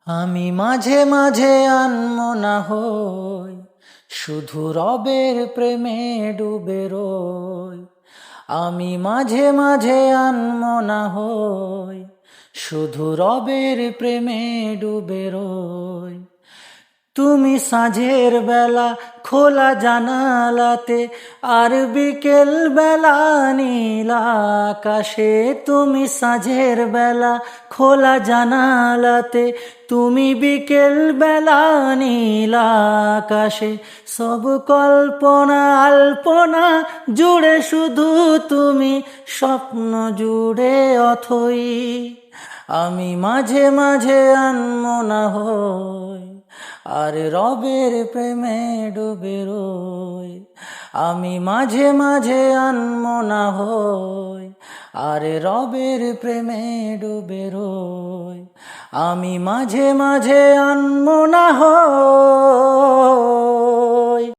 আমি মাঝে মাঝে আনমনা হই, শুধু রবের প্রেমে ডুবে রই। আমি মাঝে মাঝে আনমনা হই, শুধু রবের প্রেমে ডুবে রই। তুমি সাঁঝের বেলা খোলা জানালাতে, আর বিকেল বেলা নীল আকাশে। তুমি সাঁঝের বেলা খোলা জানালাতে, তুমি বিকেল বেলা নীল আকাশে। সব কল্পনা আল্পনা জুড়ে শুধু তুমি, স্বপ্ন জুড়ে অথই। আমি মাঝে মাঝে আনমনা হই, আর রবের প্রেমে ডুবে রই। আমি মাঝে মাঝে আনমনা হই, আর রবের প্রেমে ডুবে রই। আমি মাঝে মাঝে আনমনা হই।